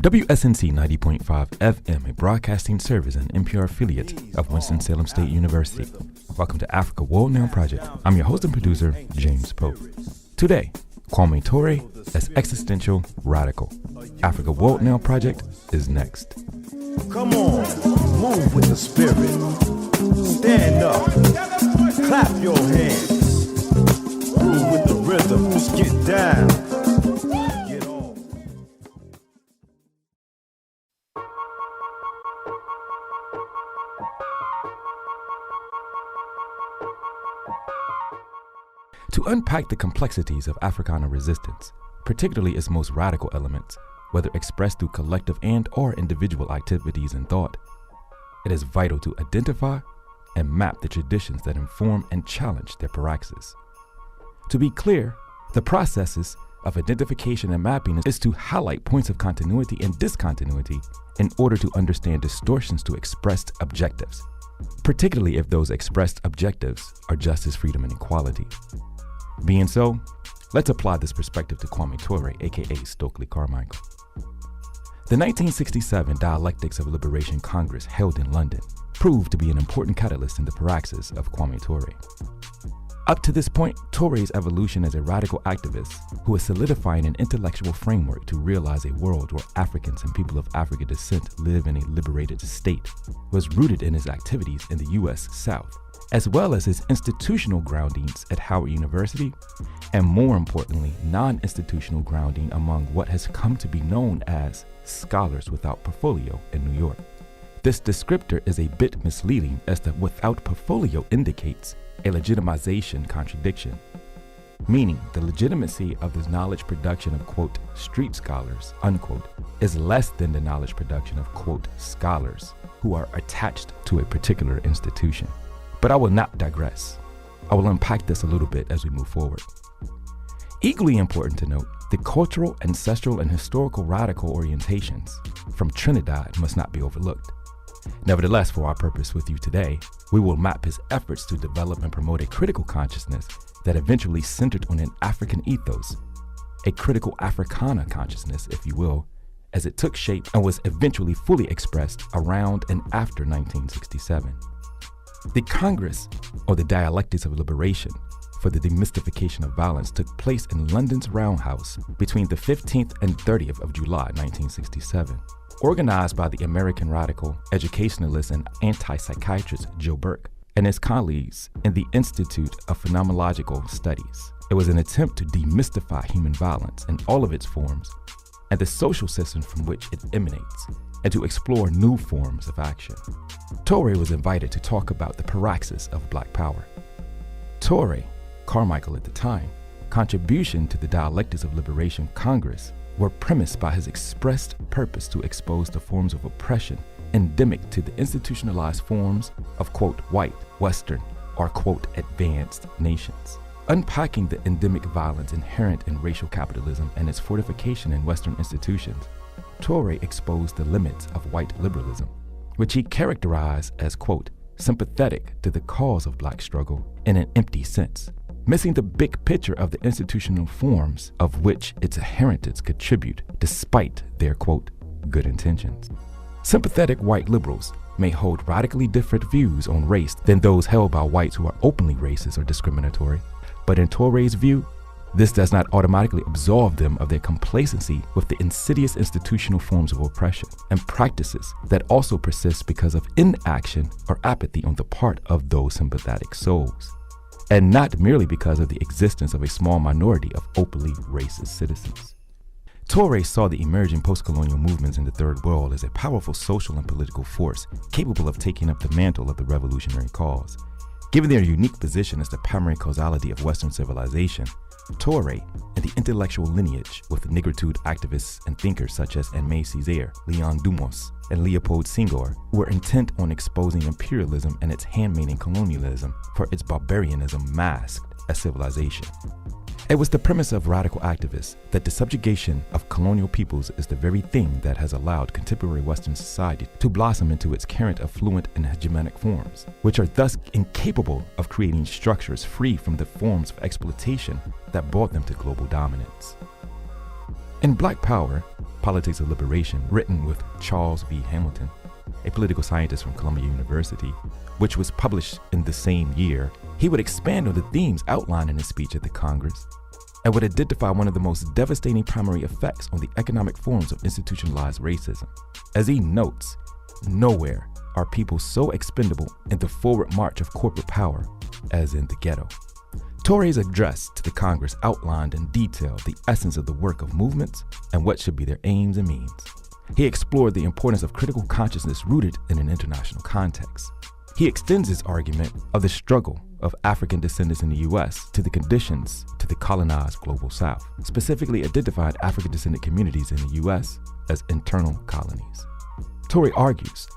WSNC 90.5 FM, a broadcasting service and NPR affiliate of Winston-Salem State University. Welcome to Africa World Now Project. I'm your host and producer, James Pope. Today, Kwame Ture as Existential Radical. Africa World Now Project is next. Come on, move with the spirit. Stand up, clap your hands. Groove with the rhythm, just get down. Get on. To unpack the complexities of Africana resistance, particularly its most radical elements, whether expressed through collective and/or individual activities and thought, it is vital to identify and map the traditions that inform and challenge their praxis. To be clear, the processes of identification and mapping is to highlight points of continuity and discontinuity in order to understand distortions to expressed objectives, particularly if those expressed objectives are justice, freedom, and equality. Being so, let's apply this perspective to Kwame Ture, aka Stokely Carmichael. The 1967 Dialectics of Liberation Congress held in London proved to be an important catalyst in the praxis of Kwame Ture. Up to this point, Ture's evolution as a radical activist who is solidifying an intellectual framework to realize a world where Africans and people of African descent live in a liberated state was rooted in his activities in the U.S. South, as well as his institutional groundings at Howard University, and more importantly, non-institutional grounding among what has come to be known as scholars without portfolio in New York. This descriptor is a bit misleading as the without portfolio indicates a legitimization contradiction, meaning the legitimacy of this knowledge production of, quote, street scholars, unquote, is less than the knowledge production of, quote, scholars who are attached to a particular institution. But I will not digress. I will unpack this a little bit as we move forward. Equally important to note, the cultural, ancestral, and historical radical orientations from Trinidad must not be overlooked. Nevertheless, for our purpose with you today, we will map his efforts to develop and promote a critical consciousness that eventually centered on an African ethos, a critical Africana consciousness, if you will, as it took shape and was eventually fully expressed around and after 1967. The Congress, or the Dialectics of Liberation, for the Demystification of Violence took place in London's Roundhouse between the 15th and 30th of July 1967. Organized by the American radical, educationalist, and anti-psychiatrist Joe Burke and his colleagues in the Institute of Phenomenological Studies. It was an attempt to demystify human violence in all of its forms and the social system from which it emanates, and to explore new forms of action. Ture was invited to talk about the praxis of Black Power. Ture, Carmichael at the time, contribution to the Dialectics of Liberation Congress were premised by his expressed purpose to expose the forms of oppression endemic to the institutionalized forms of, quote, white, Western, or, quote, advanced nations. Unpacking the endemic violence inherent in racial capitalism and its fortification in Western institutions, Ture exposed the limits of white liberalism, which he characterized as, quote, sympathetic to the cause of Black struggle in an empty sense, missing the big picture of the institutional forms of which its adherents contribute despite their, quote, good intentions. Sympathetic white liberals may hold radically different views on race than those held by whites who are openly racist or discriminatory, but in Ture's view, this does not automatically absolve them of their complacency with the insidious institutional forms of oppression and practices that also persist because of inaction or apathy on the part of those sympathetic souls, and not merely because of the existence of a small minority of openly racist citizens. Ture saw the emerging post-colonial movements in the Third World as a powerful social and political force capable of taking up the mantle of the revolutionary cause. Given their unique position as the primary causality of Western civilization, Ture and the intellectual lineage with negritude activists and thinkers such as Aimé Césaire, Leon Dumas, and Leopold Senghor were intent on exposing imperialism and its handmaiden colonialism for its barbarianism masked as civilization. It was the premise of radical activists that the subjugation of colonial peoples is the very thing that has allowed contemporary Western society to blossom into its current affluent and hegemonic forms, which are thus incapable of creating structures free from the forms of exploitation that brought them to global dominance. In Black Power, Dialectics of Liberation, written with Charles V. Hamilton, a political scientist from Columbia University, which was published in the same year, he would expand on the themes outlined in his speech at the Congress and would identify one of the most devastating primary effects on the economic forms of institutionalized racism. As he notes, nowhere are people so expendable in the forward march of corporate power as in the ghetto. Ture's address to the Congress outlined in detail the essence of the work of movements and what should be their aims and means. He explored the importance of critical consciousness rooted in an international context. He extends his argument of the struggle of African descendants in the U.S. to the conditions to the colonized global South, specifically identified African descendant communities in the U.S. as internal colonies. Ture argues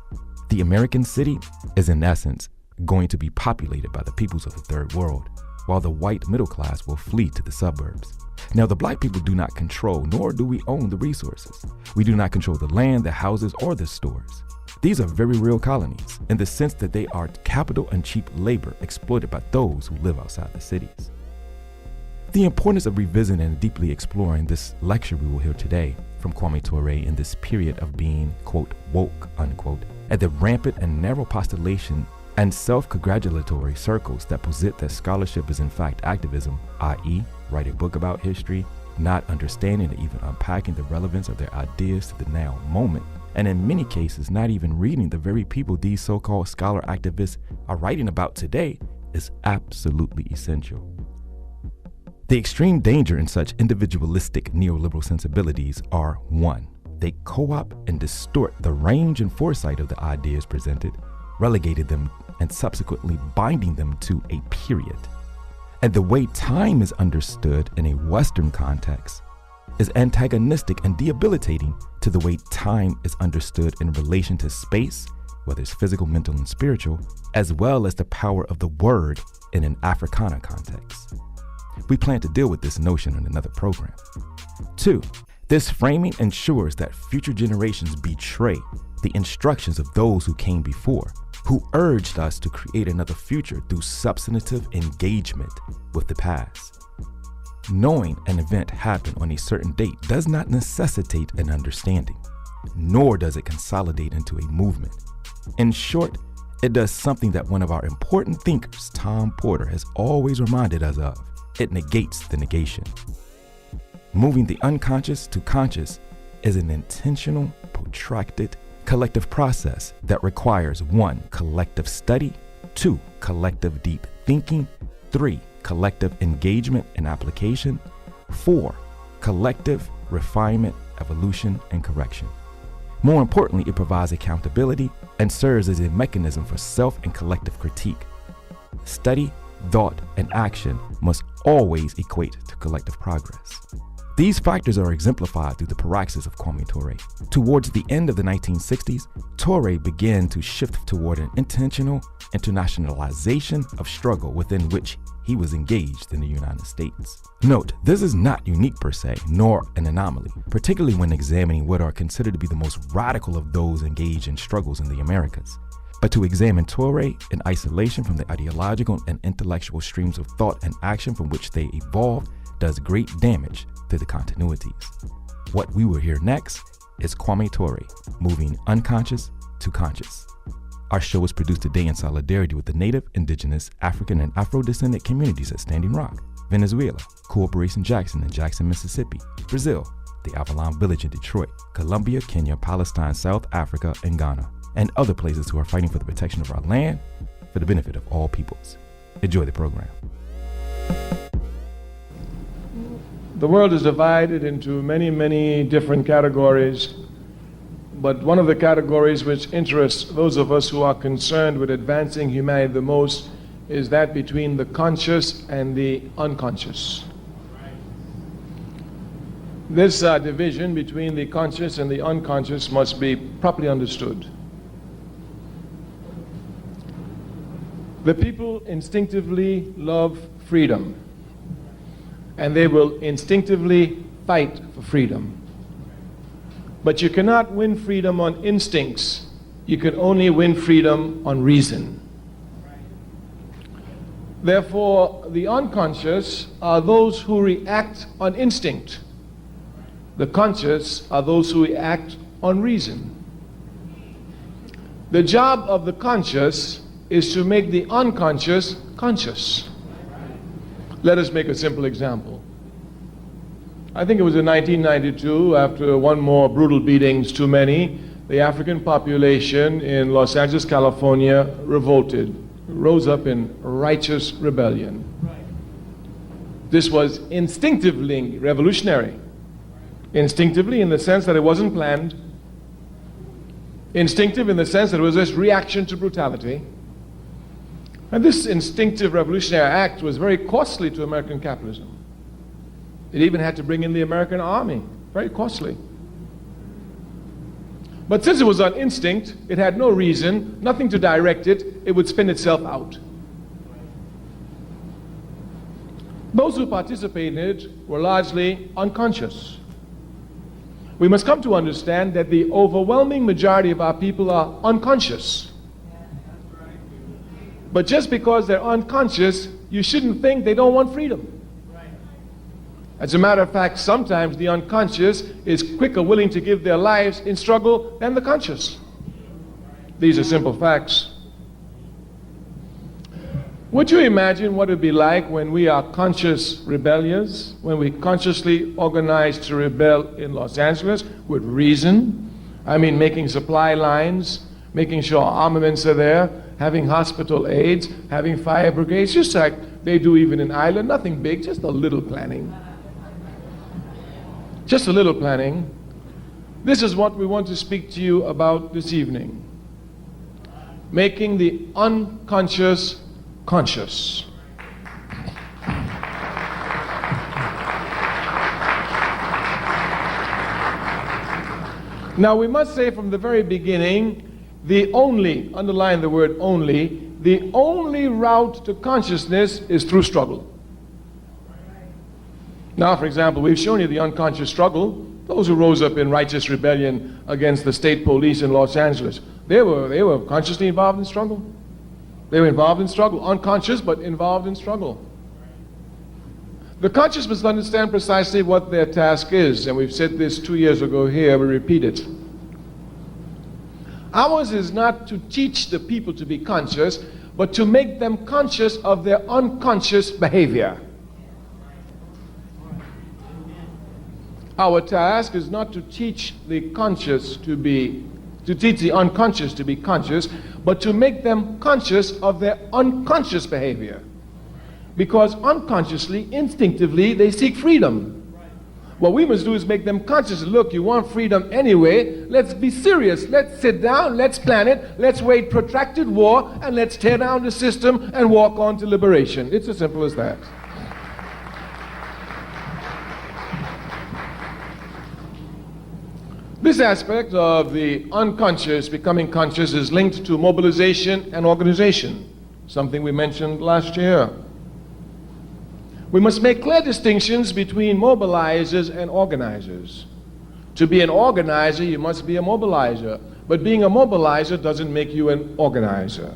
the American city is in essence going to be populated by the peoples of the third world, while the white middle class will flee to the suburbs. Now, the black people do not control, nor do we own the resources. We do not control the land, the houses, or the stores. These are very real colonies in the sense that they are capital and cheap labor exploited by those who live outside the cities. The importance of revisiting and deeply exploring this lecture we will hear today from Kwame Ture in this period of being, quote, woke, unquote, at the rampant and narrow postulation and self-congratulatory circles that posit that scholarship is in fact activism, i.e., write a book about history, not understanding or even unpacking the relevance of their ideas to the now moment, and in many cases not even reading the very people these so-called scholar activists are writing about today, is absolutely essential. The extreme danger in such individualistic neoliberal sensibilities are 1. They co-opt and distort the range and foresight of the ideas presented, relegated them and subsequently binding them to a period. And the way time is understood in a Western context is antagonistic and debilitating to the way time is understood in relation to space, whether it's physical, mental, and spiritual, as well as the power of the word in an Africana context. We plan to deal with this notion in another program. 2. This framing ensures that future generations betray the instructions of those who came before, who urged us to create another future through substantive engagement with the past. Knowing an event happened on a certain date does not necessitate an understanding, nor does it consolidate into a movement. In short, it does something that one of our important thinkers, Tom Porter, has always reminded us of. It negates the negation. Moving the unconscious to conscious is an intentional, protracted, collective process that requires 1. Collective study, 2. Collective deep thinking, 3. Collective engagement and application, 4. Collective refinement, evolution, and correction. More importantly, it provides accountability and serves as a mechanism for self and collective critique. Study, thought, and action must always equate to collective progress. These factors are exemplified through the praxis of Kwame Ture. Towards the end of the 1960s, Ture began to shift toward an intentional internationalization of struggle within which he was engaged in the United States. Note, this is not unique per se, nor an anomaly, particularly when examining what are considered to be the most radical of those engaged in struggles in the Americas. But to examine Ture in isolation from the ideological and intellectual streams of thought and action from which they evolved does great damage to the continuities. What we will hear next is Kwame Ture, moving unconscious to conscious. Our show is produced today in solidarity with the Native, Indigenous, African, and Afro-descendant communities at Standing Rock, Venezuela, Corporation Jackson in Jackson, Mississippi, Brazil, the Avalon Village in Detroit, Colombia, Kenya, Palestine, South Africa, and Ghana, and other places who are fighting for the protection of our land for the benefit of all peoples. Enjoy the program. The world is divided into many, many different categories, but one of the categories which interests those of us who are concerned with advancing humanity the most is that between the conscious and the unconscious. This division between the conscious and the unconscious must be properly understood. The people instinctively love freedom, and they will instinctively fight for freedom. But you cannot win freedom on instincts. You can only win freedom on reason. Therefore, the unconscious are those who react on instinct. The conscious are those who act on reason. The job of the conscious is to make the unconscious conscious. Let us make a simple example. I think it was in 1992, after one more brutal beatings too many, the African population in Los Angeles, California revolted, rose up in righteous rebellion. This was instinctively revolutionary. Instinctively in the sense that it wasn't planned. Instinctive in the sense that it was just reaction to brutality. And this instinctive revolutionary act was very costly to American capitalism. It even had to bring in the American army. Very costly. But since it was on instinct, it had no reason, nothing to direct it, it would spin itself out. Those who participated in it were largely unconscious. We must come to understand that the overwhelming majority of our people are unconscious. But just because they're unconscious, you shouldn't think they don't want freedom. As a matter of fact, sometimes the unconscious is quicker willing to give their lives in struggle than the conscious. These are simple facts. Would you imagine what it would be like when we are conscious rebellious, when we consciously organize to rebel in Los Angeles with reason? I mean, making supply lines, making sure armaments are there, having hospital aids, having fire brigades, just like they do even in Ireland. Nothing big, just a little planning. Just a little planning. This is what we want to speak to you about this evening. Making the unconscious conscious. Now we must say from the very beginning, the only, underline the word only, the only route to consciousness is through struggle. Now, for example, we've shown you the unconscious struggle. Those who rose up in righteous rebellion against the state police in Los Angeles, they were consciously involved in struggle. They were involved in struggle, unconscious but involved in struggle. The conscious must understand precisely what their task is, and we've said this 2 years ago here, we repeat it. Ours is not to teach the people to be conscious, but to make them conscious of their unconscious behavior. Our task is not to teach the conscious to teach the unconscious to be conscious, but to make them conscious of their unconscious behavior. Because unconsciously, instinctively, they seek freedom. What we must do is make them conscious. Look, you want freedom anyway, let's be serious. Let's sit down, let's plan it, let's wage protracted war, and let's tear down the system and walk on to liberation. It's as simple as that. This aspect of the unconscious becoming conscious is linked to mobilization and organization, something we mentioned last year. We must make clear distinctions between mobilizers and organizers. To be an organizer, you must be a mobilizer, but being a mobilizer doesn't make you an organizer.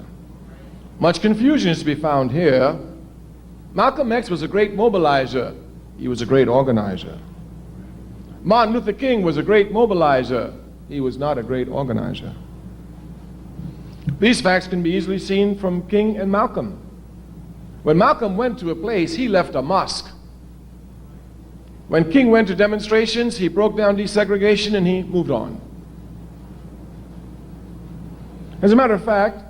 Much confusion is to be found here. Malcolm X was a great mobilizer. He was a great organizer. Martin Luther King was a great mobilizer. He was not a great organizer. These facts can be easily seen from King and Malcolm. When Malcolm went to a place, he left a mosque. When King went to demonstrations, he broke down desegregation and he moved on. As a matter of fact,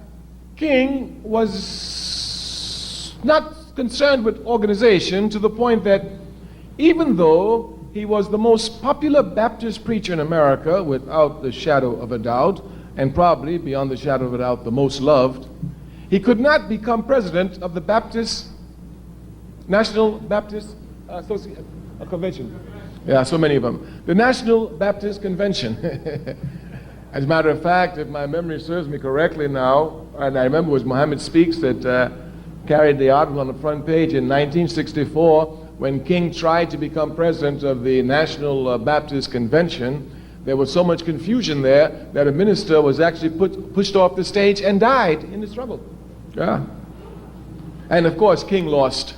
King was not concerned with organization to the point that even though he was the most popular Baptist preacher in America, without the shadow of a doubt, and probably, beyond the shadow of a doubt, the most loved, he could not become president of the National Baptist Convention. Yeah, so many of them. The National Baptist Convention. As a matter of fact, if my memory serves me correctly now, and I remember it was Muhammad Speaks that carried the article on the front page in 1964, when King tried to become president of the National Baptist Convention. There was so much confusion there that a minister was actually pushed off the stage and died in the struggle. Yeah. And of course, King lost.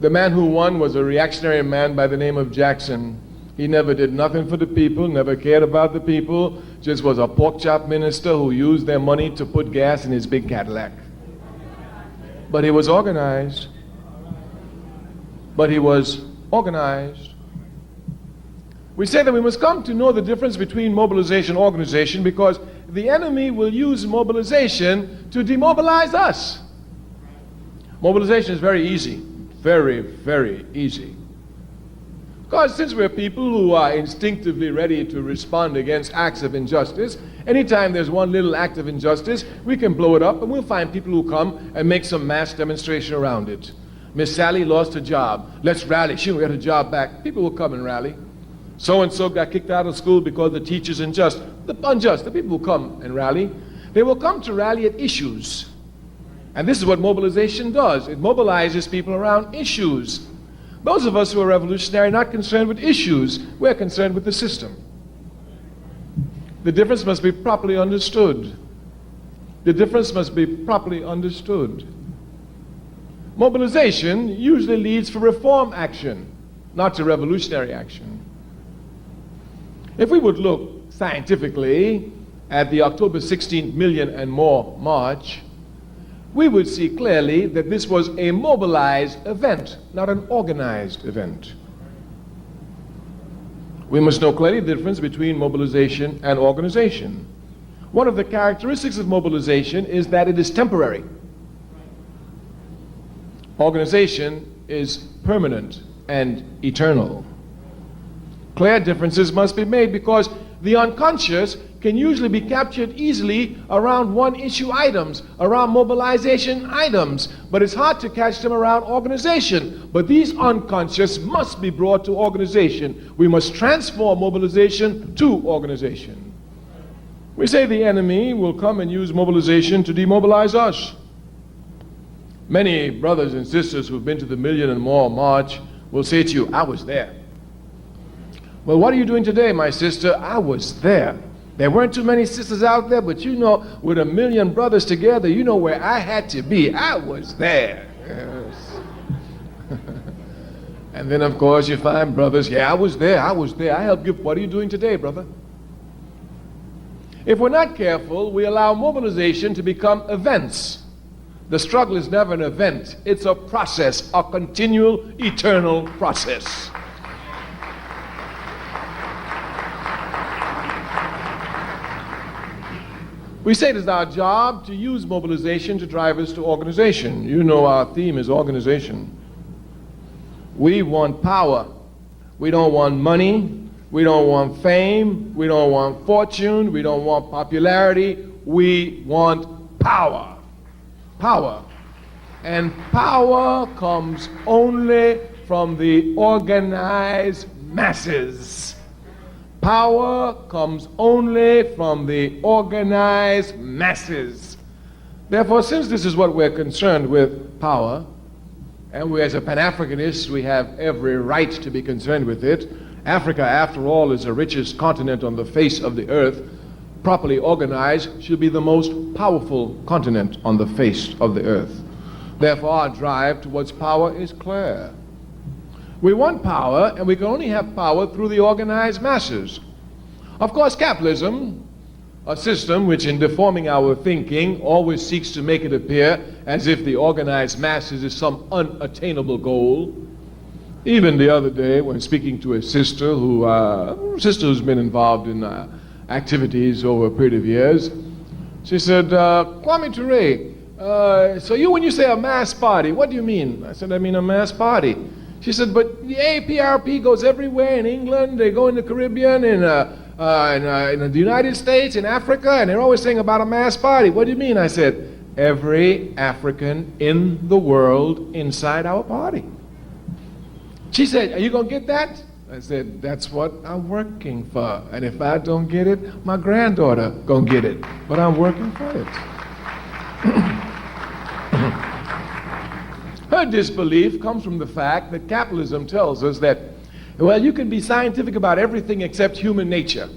The man who won was a reactionary man by the name of Jackson, He never did nothing for the people, never cared about the people, just was a pork chop minister who used their money to put gas in his big Cadillac. But he was organized. But he was organized. We say that we must come to know the difference between mobilization and organization because the enemy will use mobilization to demobilize us. Mobilization is very easy. Very, very easy. Because since we're people who are instinctively ready to respond against acts of injustice, anytime there's one little act of injustice, we can blow it up and we'll find people who come and make some mass demonstration around it. Miss Sally lost her job. Let's rally. She will get her job back. People will come and rally. So-and-so got kicked out of school because the teacher's unjust. The people will come and rally. They will come to rally at issues. And this is what mobilization does. It mobilizes people around issues. Those of us who are revolutionary are not concerned with issues. We're concerned with the system. The difference must be properly understood. The difference must be properly understood. Mobilization usually leads for reform action, not to revolutionary action. If we would look scientifically at the October 16 million and more march, we would see clearly that this was a mobilized event, not an organized event. We must know clearly the difference between mobilization and organization. One of the characteristics of mobilization is that it is temporary. Organization is permanent and eternal. Clear differences must be made because the unconscious can usually be captured easily around one-issue items, around mobilization items, but it's hard to catch them around organization. But these unconscious must be brought to organization. We must transform mobilization to organization. We say the enemy will come and use mobilization to demobilize us. Many brothers and sisters who've been to the million and more march will say to you, I was there. Well, what are you doing today, my sister? I was there. There weren't too many sisters out there, but you know, with a million brothers together, you know where I had to be. I was there. Yes. And then, of course, you find brothers, yeah, I was there. I helped you. What are you doing today, brother? If we're not careful, we allow mobilization to become events. The struggle is never an event. It's a process, a continual, eternal process. We say it is our job to use mobilization to drive us to organization. You know our theme is organization. We want power. We don't want money. We don't want fame. We don't want fortune. We don't want popularity. We want power. Power. And power comes only from the organized masses. Power comes only from the organized masses. Therefore, since this is what we're concerned with, power, and we as a Pan-Africanist, we have every right to be concerned with it. Africa, after all, is the richest continent on the face of the earth. Properly organized, should be the most powerful continent on the face of the earth. Therefore, our drive towards power is clear. We want power, and we can only have power through the organized masses. Of course, capitalism, a system which in deforming our thinking always seeks to make it appear as if the organized masses is some unattainable goal. Even the other day, when speaking to a sister who's been involved in activities over a period of years, she said, Kwame Ture, so when you say a mass party, what do you mean? I said, I mean a mass party. She said, but the APRP goes everywhere in England, they go in the Caribbean, in the United States, in Africa, and they're always saying about a mass party. What do you mean? I said, every African in the world inside our party. She said, are you going to get that? I said, that's what I'm working for. And if I don't get it, my granddaughter going to get it. But I'm working for it. Her disbelief comes from the fact that capitalism tells us that, well, you can be scientific about everything except human nature.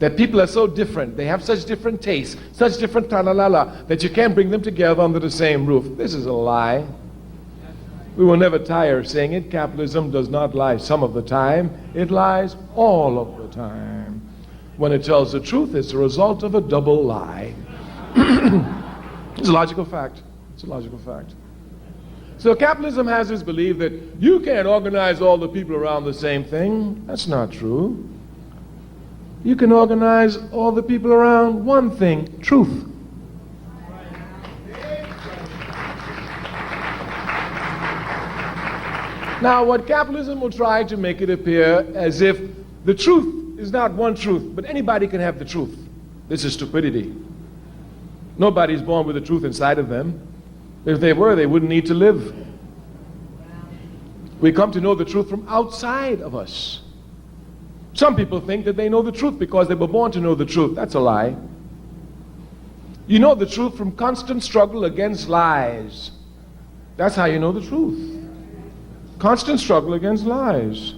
That people are so different, they have such different tastes, such different tra-la-la-la, that you can't bring them together under the same roof. This is a lie. We will never tire of saying it. Capitalism does not lie some of the time. It lies all of the time. When it tells the truth, it's a result of a double lie. It's a logical fact. It's a logical fact. So capitalism has this belief that you can't organize all the people around the same thing. That's not true. You can organize all the people around one thing, truth. Now, what capitalism will try to make it appear as if the truth is not one truth, but anybody can have the truth. This is stupidity. Nobody's born with the truth inside of them. If they were, they wouldn't need to live. We come to know the truth from outside of us. Some people think that they know the truth because they were born to know the truth. That's a lie. You know the truth from constant struggle against lies. That's how you know the truth. Constant struggle against lies.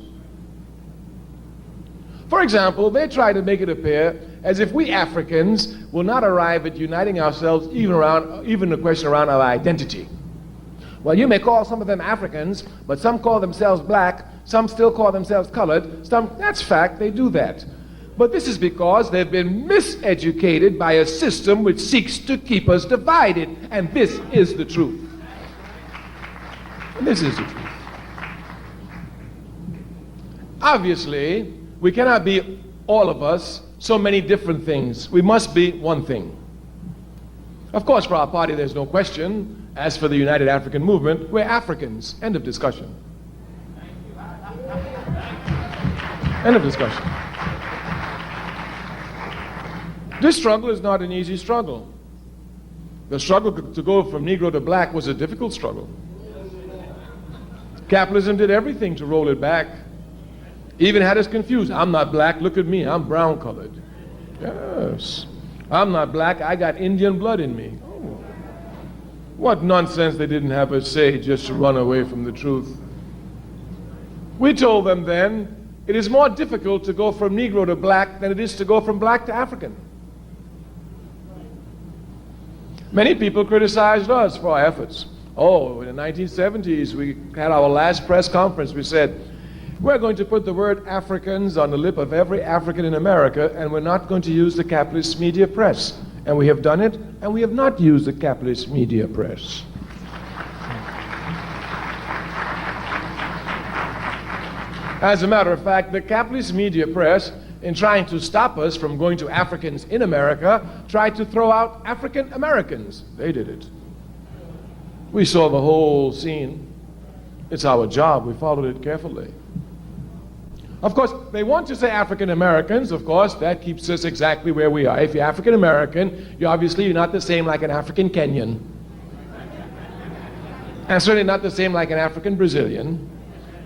For example, they try to make it appear as if we Africans will not arrive at uniting ourselves even the question around our identity. Well, you may call some of them Africans, but some call themselves black, some still call themselves colored, that's fact, they do that. But this is because they've been miseducated by a system which seeks to keep us divided, and this is the truth. This is the truth. Obviously, we cannot be, all of us, so many different things. We must be one thing. Of course, for our party, there's no question. As for the United African Movement, we're Africans. End of discussion. End of discussion. This struggle is not an easy struggle. The struggle to go from Negro to black was a difficult struggle. Capitalism did everything to roll it back. Even had us confused. I'm not black, look at me, I'm brown colored. Yes. I'm not black, I got Indian blood in me. Oh. What nonsense they didn't have us say just to run away from the truth. We told them then, it is more difficult to go from Negro to black than it is to go from black to African. Many people criticized us for our efforts. Oh, in the 1970s, we had our last press conference, we said, we're going to put the word Africans on the lip of every African in America, and we're not going to use the capitalist media press. And we have done it, and we have not used the capitalist media press. As a matter of fact, the capitalist media press, in trying to stop us from going to Africans in America, tried to throw out African Americans. They did it. We saw the whole scene. It's our job. We followed it carefully. Of course, they want to say African Americans. Of course, that keeps us exactly where we are. If you're African American, you're not the same like an African Kenyan. And certainly not the same like an African Brazilian.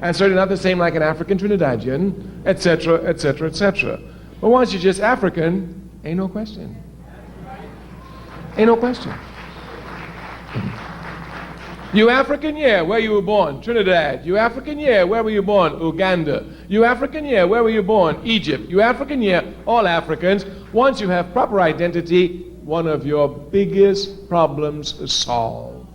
And certainly not the same like an African Trinidadian, etc., etc., etc. But once you're just African, ain't no question. Ain't no question. You African, yeah, where you were born? Trinidad. You African, yeah, where were you born? Uganda. You African, yeah, where were you born? Egypt. You African, yeah, all Africans. Once you have proper identity, one of your biggest problems is solved.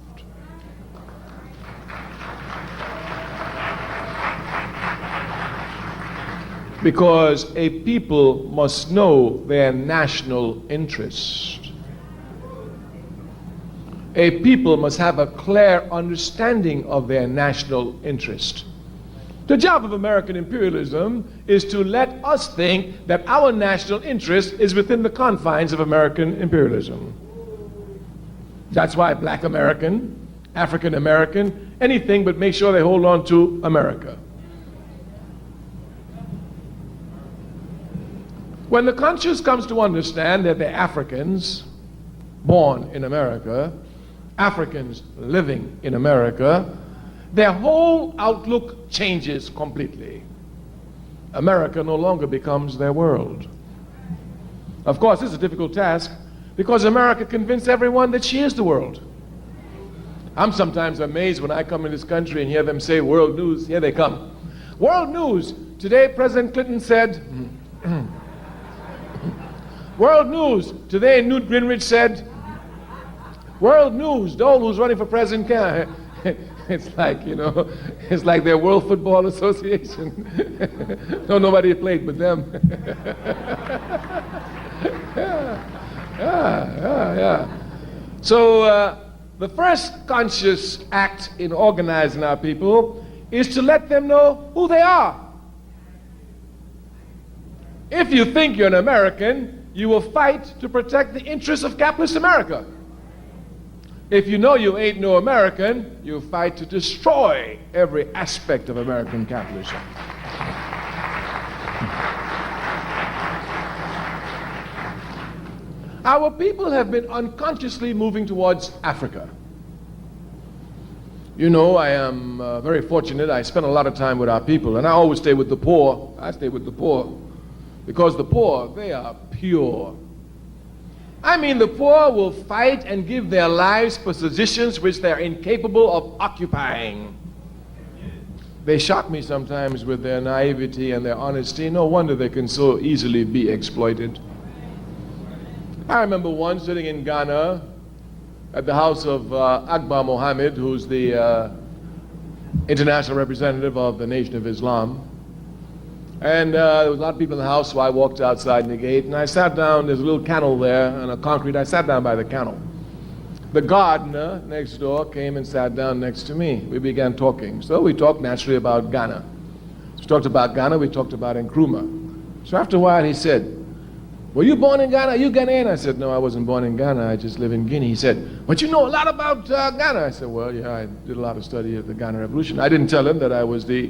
Because a people must know their national interest. A people must have a clear understanding of their national interest. The job of American imperialism is to let us think that our national interest is within the confines of American imperialism. That's why Black American, African American, anything but make sure they hold on to America. When the conscious comes to understand that they're Africans born in America, Africans living in America, their whole outlook changes completely. America no longer becomes their world. Of course, this is a difficult task because America convinced everyone that she is the world. I'm sometimes amazed when I come in this country and hear them say world news. Here they come. World news. Today, President Clinton said, world news. Today, Newt Gingrich said, world news. Dole, who's running for president, It's like, it's like their World Football Association. No, nobody played but them. Yeah. So the first conscious act in organizing our people is to let them know who they are. If you think you're an American, you will fight to protect the interests of capitalist America. If you know you ain't no American, you fight to destroy every aspect of American capitalism. Our people have been unconsciously moving towards Africa. I am very fortunate. I spend a lot of time with our people, and I always stay with the poor. I stay with the poor because the poor, they are pure. I mean, the poor will fight and give their lives for positions which they're incapable of occupying. They shock me sometimes with their naivety and their honesty. No wonder they can so easily be exploited. I remember once sitting in Ghana at the house of Akbar Mohammed, who's the international representative of the Nation of Islam. And there was a lot of people in the house, so I walked outside the gate, and I sat down. There's a little kennel there, and a concrete. I sat down by the kennel. The gardener next door came and sat down next to me. We began talking. So we talked naturally about Ghana. So we talked about Ghana, we talked about Nkrumah. So after a while he said, "Were you born in Ghana? Are you Ghanaian?" I said, "No, I wasn't born in Ghana. I just live in Guinea." He said, "But you know a lot about Ghana." I said, "Well, yeah, I did a lot of study of the Ghana Revolution." I didn't tell him that I was the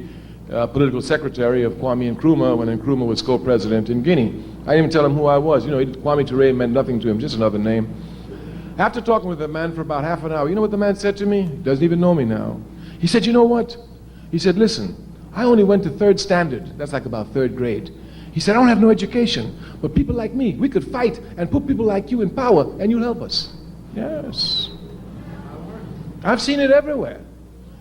political secretary of Kwame Nkrumah when Nkrumah was co-president in Guinea. I didn't even tell him who I was. Kwame Ture meant nothing to him, just another name. After talking with the man for about half an hour, you know what the man said to me? He doesn't even know me now. He said, "You know what?" He said, "Listen, I only went to 3rd standard. That's like about 3rd grade. He said, I don't have no education, but people like me, we could fight and put people like you in power, and you'll help us." Yes. I've seen it everywhere.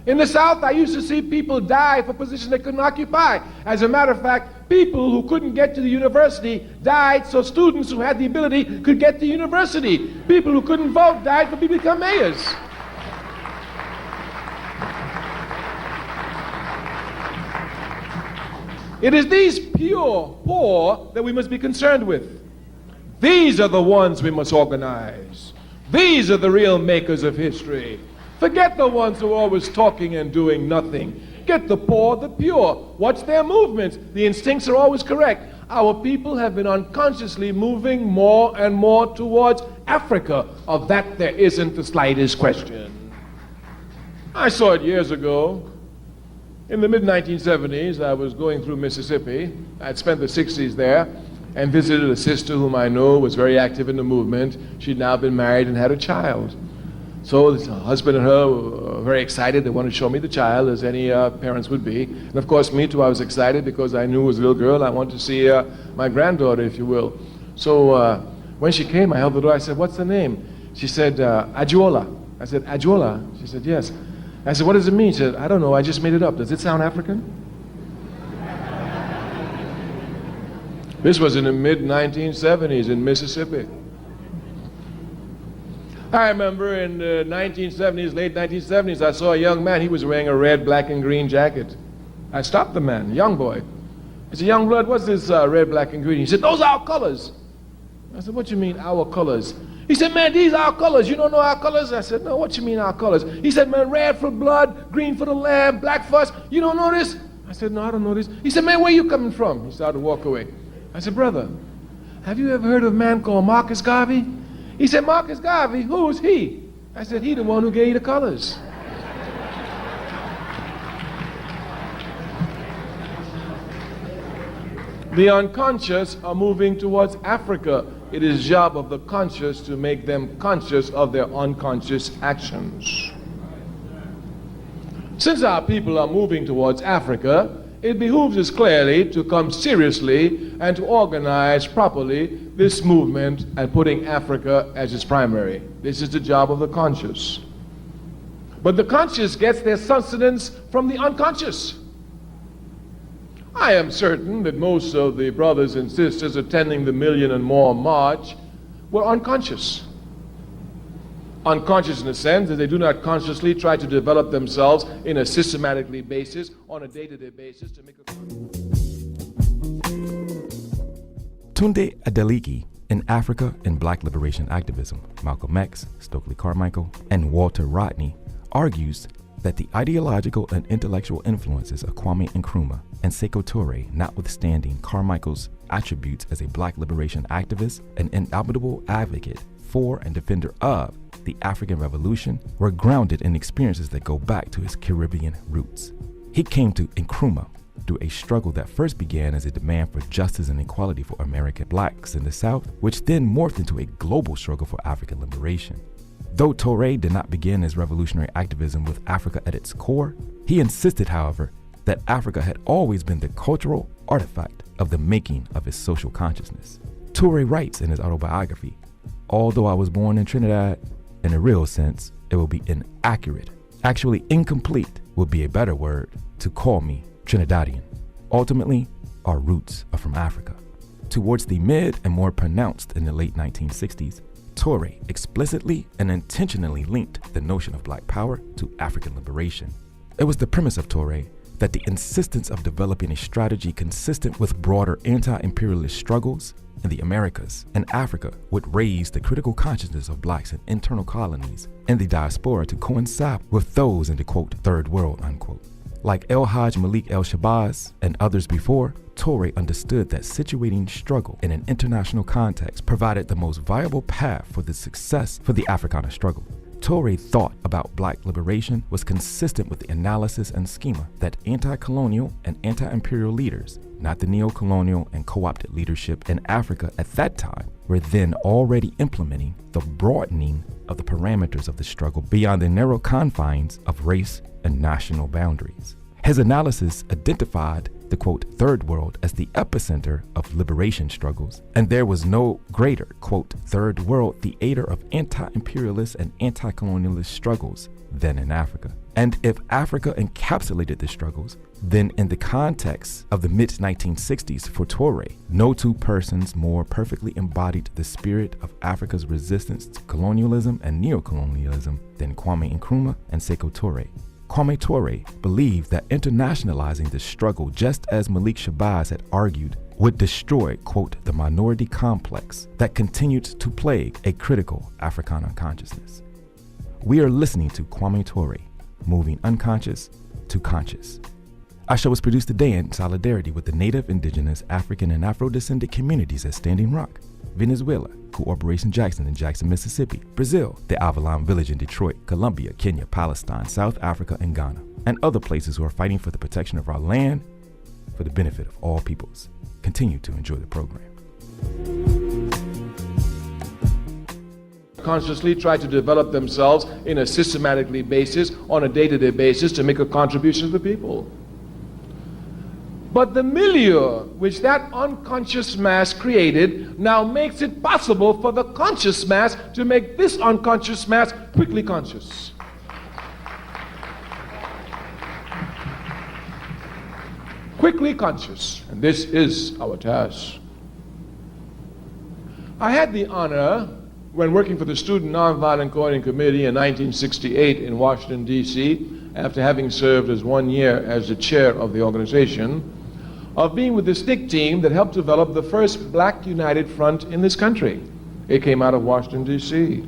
In the South, I used to see people die for positions they couldn't occupy. As a matter of fact, people who couldn't get to the university died so students who had the ability could get to university. People who couldn't vote died for people to become mayors. It is these pure poor that we must be concerned with. These are the ones we must organize. These are the real makers of history. Forget the ones who are always talking and doing nothing. Get the poor, the pure. Watch their movements. The instincts are always correct. Our people have been unconsciously moving more and more towards Africa. Of that there isn't the slightest question. I saw it years ago. In the mid-1970s, I was going through Mississippi. I'd spent the 60s there and visited a sister whom I know was very active in the movement. She'd now been married and had a child. So the husband and her were very excited. They wanted to show me the child, as any parents would be. And of course, me too, I was excited because I knew it was a little girl. I wanted to see my granddaughter, if you will. So when she came, I held the door. I said, "What's the name?" She said, "Ajuola." I said, "Ajuola?" She said, "Yes." I said, "What does it mean?" She said, "I don't know. I just made it up. Does it sound African?" This was in the mid-1970s in Mississippi. I remember in the 1970s, late 1970s, I saw a young man. He was wearing a red, black, and green jacket. I stopped the man, a young boy. I said, "Young blood, what's this red, black, and green?" He said, "Those are our colors." I said, "What you mean, our colors?" He said, "Man, these are our colors. You don't know our colors?" I said, "No, what you mean, our colors?" He said, "Man, red for blood, green for the lamb, black for us. You don't know this?" I said, "No, I don't know this." He said, "Man, where you coming from?" He started to walk away. I said, "Brother, have you ever heard of a man called Marcus Garvey?" He said, "Marcus Garvey? Who's he?" I said, "He the one who gave you the colors." The unconscious are moving towards Africa. It is the job of the conscious to make them conscious of their unconscious actions. Since our people are moving towards Africa, it behooves us clearly to come seriously and to organize properly this movement and putting Africa as its primary. This is the job of the conscious. But the conscious gets their sustenance from the unconscious. I am certain that most of the brothers and sisters attending the Million and More March were unconscious. Unconscious in a sense that they do not consciously try to develop themselves in a systematically basis, on a day-to-day basis to make a... Tunde Adeleke, in Africa and Black Liberation Activism, Malcolm X, Stokely Carmichael, and Walter Rodney, argues that the ideological and intellectual influences of Kwame Nkrumah and Sekou Ture, notwithstanding Carmichael's attributes as a Black liberation activist, an indomitable advocate for and defender of the African Revolution, were grounded in experiences that go back to his Caribbean roots. He came to Nkrumah through a struggle that first began as a demand for justice and equality for American blacks in the South, which then morphed into a global struggle for African liberation. Though Ture did not begin his revolutionary activism with Africa at its core, he insisted, however, that Africa had always been the cultural artifact of the making of his social consciousness. Ture writes in his autobiography, "Although I was born in Trinidad, in a real sense, it will be inaccurate. Actually, incomplete would be a better word to call me Trinidadian. Ultimately, our roots are from Africa." Towards the mid and more pronounced in the late 1960s, Ture explicitly and intentionally linked the notion of Black power to African liberation. It was the premise of Ture that the insistence of developing a strategy consistent with broader anti-imperialist struggles in the Americas and Africa would raise the critical consciousness of Blacks in internal colonies and the diaspora to coincide with those in the, quote, third world, unquote. Like El Hajj Malik El Shabazz and others before, Ture understood that situating struggle in an international context provided the most viable path for the success for the Africana struggle. Toure's thought about Black liberation was consistent with the analysis and schema that anti-colonial and anti-imperial leaders, not the neo-colonial and co-opted leadership in Africa at that time, were then already implementing the broadening of the parameters of the struggle beyond the narrow confines of race and national boundaries. His analysis identified the, quote, third world as the epicenter of liberation struggles, and there was no greater, quote, third world theater of anti-imperialist and anti-colonialist struggles than in Africa. And if Africa encapsulated the struggles, then in the context of the mid-1960s for Ture, no two persons more perfectly embodied the spirit of Africa's resistance to colonialism and neocolonialism than Kwame Nkrumah and Sekou Ture. Kwame Ture believed that internationalizing the struggle, just as Malik Shabazz had argued, would destroy, quote, the minority complex that continued to plague a critical Africana consciousness. We are listening to Kwame Ture, moving unconscious to conscious. Our show was produced today in solidarity with the Native, Indigenous, African, and Afro-descendant communities at Standing Rock, Venezuela, Cooperation Jackson in Jackson, Mississippi, Brazil, the Avalon Village in Detroit, Colombia, Kenya, Palestine, South Africa, and Ghana, and other places who are fighting for the protection of our land for the benefit of all peoples. Continue to enjoy the program. Consciously try to develop themselves in a systematically basis, on a day-to-day basis, to make a contribution to the people. But the milieu which that unconscious mass created now makes it possible for the conscious mass to make this unconscious mass quickly conscious. Quickly conscious, and this is our task. I had the honor, when working for the Student Nonviolent Coordinating Committee in 1968 in Washington, D.C., after having served as 1 year as the chair of the organization, of being with the SNCC team that helped develop the first Black United Front in this country. It came out of Washington, D.C.,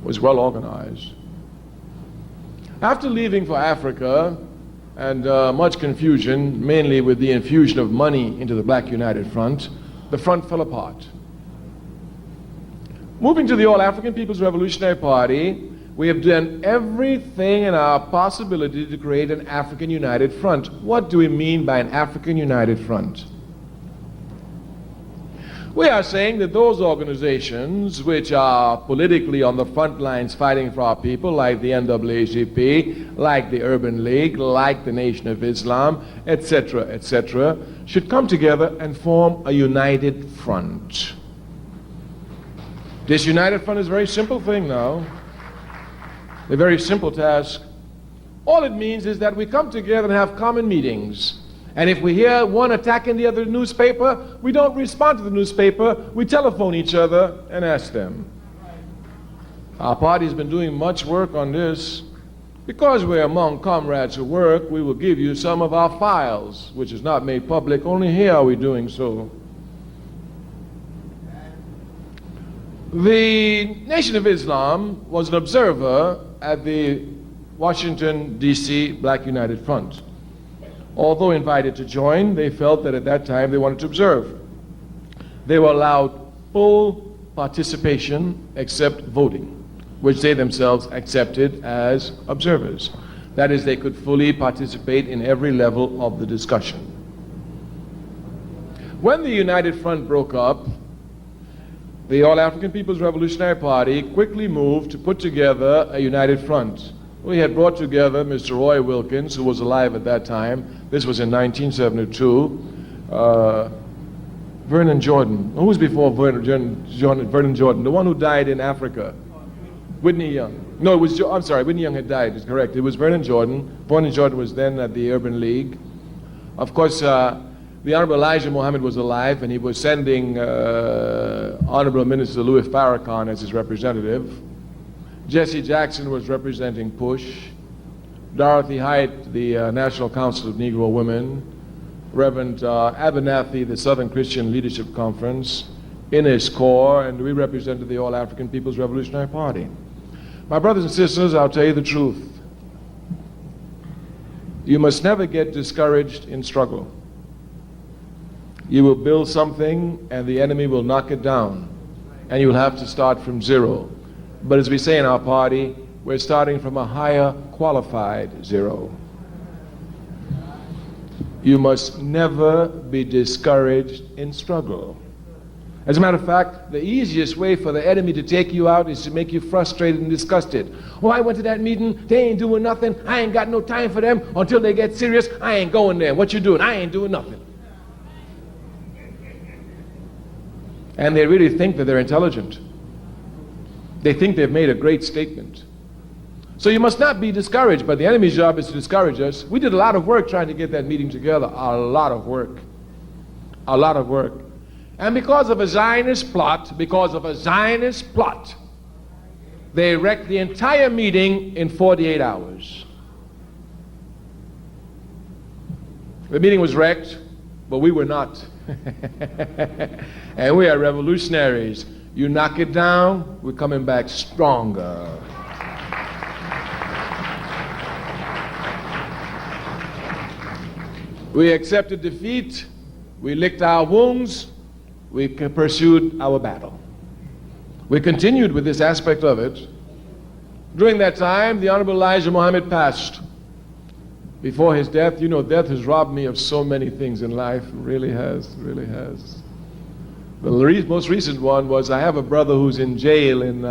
was well organized. After leaving for Africa, and much confusion, mainly with the infusion of money into the Black United Front, the front fell apart. Moving to the All-African People's Revolutionary Party, we have done everything in our possibility to create an African United Front. What do we mean by an African United Front? We are saying that those organizations which are politically on the front lines fighting for our people, like the NAACP, like the Urban League, like the Nation of Islam, etc., should come together and form a united front. This united front is a very simple thing now. A very simple task. All it means is that we come together and have common meetings. And if we hear one attacking the other newspaper, we don't respond to the newspaper, we telephone each other and ask them. Our party's been doing much work on this. Because we're among comrades who work, we will give you some of our files, which is not made public. Only here are we doing so. The Nation of Islam was an observer at the Washington, D.C. Black United Front. Although invited to join, they felt that at that time they wanted to observe. They were allowed full participation except voting, which they themselves accepted as observers. That is, they could fully participate in every level of the discussion. When the United Front broke up, the All-African People's Revolutionary Party quickly moved to put together a united front. We had brought together Mr. Roy Wilkins, who was alive at that time. This was in 1972. Vernon Jordan. Who was before Vernon Jordan? The one who died in Africa. Whitney Young. No, it was, I'm sorry, Whitney Young had died, it's correct. It was Vernon Jordan. Vernon Jordan was then at the Urban League. Of course, the Honorable Elijah Muhammad was alive, and he was sending Honorable Minister Louis Farakhan as his representative. Jesse Jackson was representing PUSH. Dorothy Height, the National Council of Negro Women. Reverend Abernathy, the Southern Christian Leadership Conference. Innes Corps, and we represented the All-African People's Revolutionary Party. My brothers and sisters, I'll tell you the truth. You must never get discouraged in struggle. You will build something and the enemy will knock it down, and you'll have to start from zero. But as we say in our party, we're starting from a higher qualified zero. You must never be discouraged in struggle. As a matter of fact, the easiest way for the enemy to take you out is to make you frustrated and disgusted. Oh, I went to that meeting, they ain't doing nothing, I ain't got no time for them, until they get serious, I ain't going there. What you doing? I ain't doing nothing. And they really think that they're intelligent. They think they've made a great statement. So you must not be discouraged, but the enemy's job is to discourage us. We did a lot of work trying to get that meeting together, a lot of work. A lot of work. And because of a Zionist plot, they wrecked the entire meeting in 48 hours. The meeting was wrecked, but we were not. And we are revolutionaries. You knock it down, we're coming back stronger. We accepted defeat, we licked our wounds, we pursued our battle. We continued with this aspect of it. During that time, the Honorable Elijah Muhammad passed. Before his death, you know, death has robbed me of so many things in life. It really has, really has. The most recent one was I have a brother who's in jail in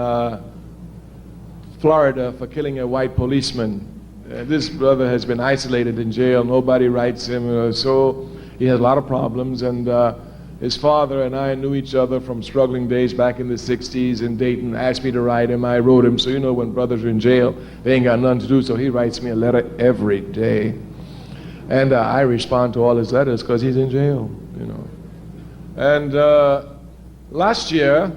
Florida for killing a white policeman. This brother has been isolated in jail. Nobody writes him, so he has a lot of problems. And his father and I knew each other from struggling days back in the 60s in Dayton. Asked me to write him, I wrote him. So you know, when brothers are in jail, they ain't got nothing to do, so he writes me a letter every day. And I respond to all his letters because he's in jail, you know. And last year,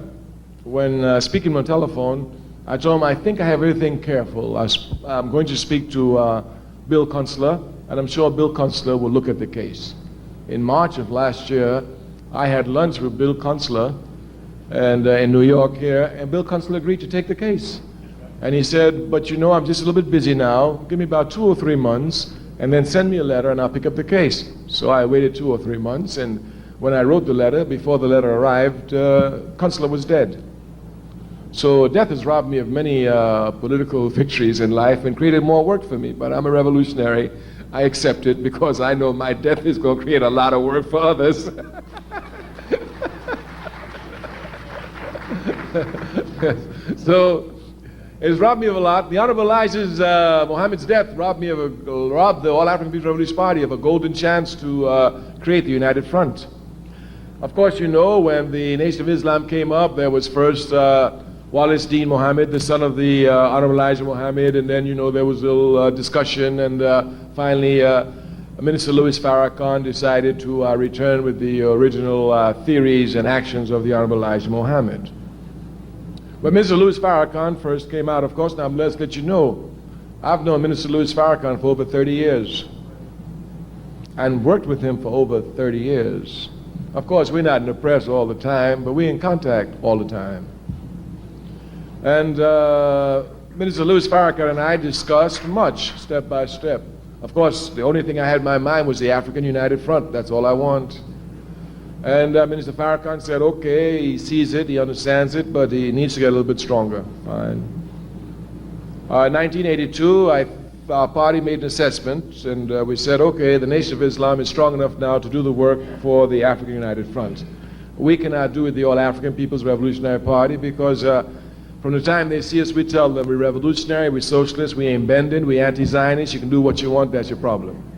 when speaking on the telephone, I told him I think I have everything careful. I'm going to speak to Bill Kunstler, and I'm sure Bill Kunstler will look at the case. In March of last year, I had lunch with Bill Kunstler and in New York here, and Bill Kunstler agreed to take the case. And he said, but you know, I'm just a little bit busy now. Give me about 2 or 3 months, and then send me a letter, and I'll pick up the case. So I waited 2 or 3 months, and when I wrote the letter, before the letter arrived, Kunstler was dead. So death has robbed me of many political victories in life and created more work for me, but I'm a revolutionary. I accept it because I know my death is going to create a lot of work for others. So it's robbed me of a lot. The Honorable Elijah Muhammad's death robbed the All-African People's Revolutionary Party of a golden chance to create the United Front. Of course, you know, when the Nation of Islam came up, there was first Wallace Dean Muhammad, the son of the Honorable Elijah Muhammad, and then, you know, there was a little discussion, and finally Minister Louis Farakhan decided to return with the original theories and actions of the Honorable Elijah Muhammad. When Minister Louis Farakhan first came out, of course, now let's let you know, I've known Minister Louis Farakhan for over 30 years and worked with him for over 30 years. Of course, we're not in the press all the time, but we're in contact all the time. And Minister Louis Farakhan and I discussed much, step by step. Of course, the only thing I had in my mind was the African United Front. That's all I want. And Minister Farakhan said, okay, he sees it, he understands it, but he needs to get a little bit stronger. Fine. In 1982, our party made an assessment, and we said, okay, the Nation of Islam is strong enough now to do the work for the African United Front. We cannot do it the All-African People's Revolutionary Party because from the time they see us, we tell them we're revolutionary, we're socialists, we ain't bending, we're anti-Zionist, you can do what you want, that's your problem.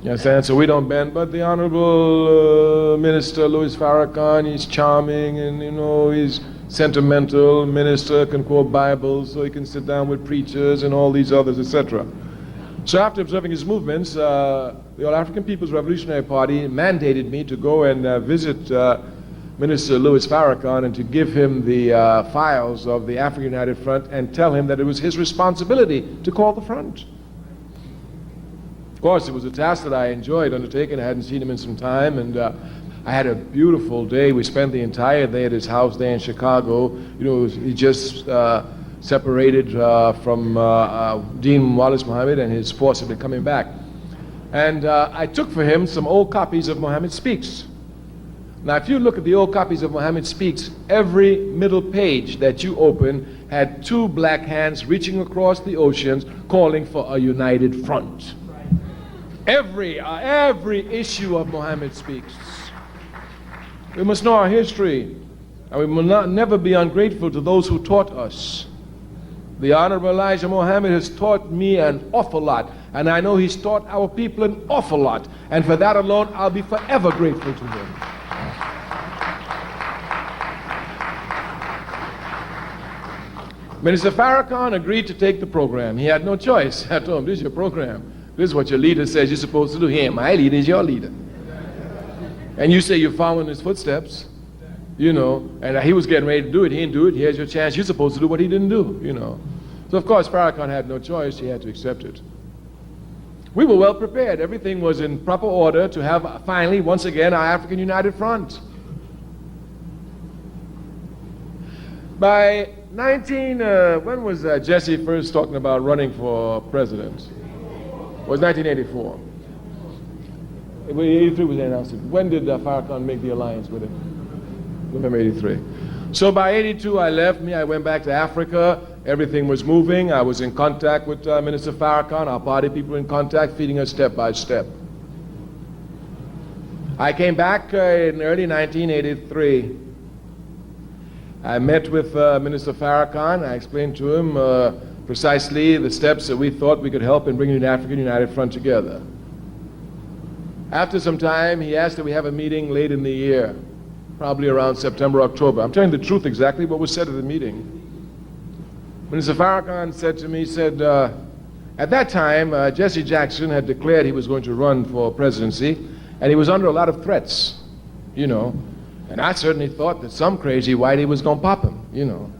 You understand? So we don't bend, but the Honorable Minister Louis Farakhan, he's charming and, you know, he's sentimental. Minister can quote Bibles, so he can sit down with preachers and all these others, etc. So after observing his movements, the All-African People's Revolutionary Party mandated me to go and visit Minister Louis Farakhan and to give him the files of the African United Front and tell him that it was his responsibility to call the front. Of course, it was a task that I enjoyed undertaking. I hadn't seen him in some time, and I had a beautiful day. We spent the entire day at his house there in Chicago. You know, he just separated from Dean Wallace Muhammad, and his forcibly coming back. And I took for him some old copies of Muhammad Speaks. Now, if you look at the old copies of Muhammad Speaks, every middle page that you open had two black hands reaching across the oceans calling for a united front. Every issue of Muhammad Speaks. We must know our history, and we will never be ungrateful to those who taught us. The Honorable Elijah Muhammad has taught me an awful lot, and I know he's taught our people an awful lot, and for that alone, I'll be forever grateful to him. Minister Farakhan agreed to take the program. He had no choice. I told him, this is your program. This is what your leader says you're supposed to do. He ain't my leader, he's your leader. And you say you're following his footsteps, you know, and he was getting ready to do it. He didn't do it. Here's your chance. You're supposed to do what he didn't do, you know. So, of course, Farakhan had no choice. He had to accept it. We were well prepared. Everything was in proper order to have, finally, once again, our African United Front. By when was Jesse first talking about running for president? It was 1984. 83 was the announcement. When did Farakhan make the alliance with him? November 83. So by 82 I left. I went back to Africa. Everything was moving. I was in contact with Minister Farakhan. Our party people were in contact, feeding us step by step. I came back in early 1983. I met with Minister Farakhan. I explained to him precisely the steps that we thought we could help in bringing the African United Front together. After some time, he asked that we have a meeting late in the year, probably around September, October. I'm telling the truth exactly what was said at the meeting. Minister Farakhan said to me, at that time, Jesse Jackson had declared he was going to run for presidency, and he was under a lot of threats, you know. And I certainly thought that some crazy whitey was going to pop him, you know.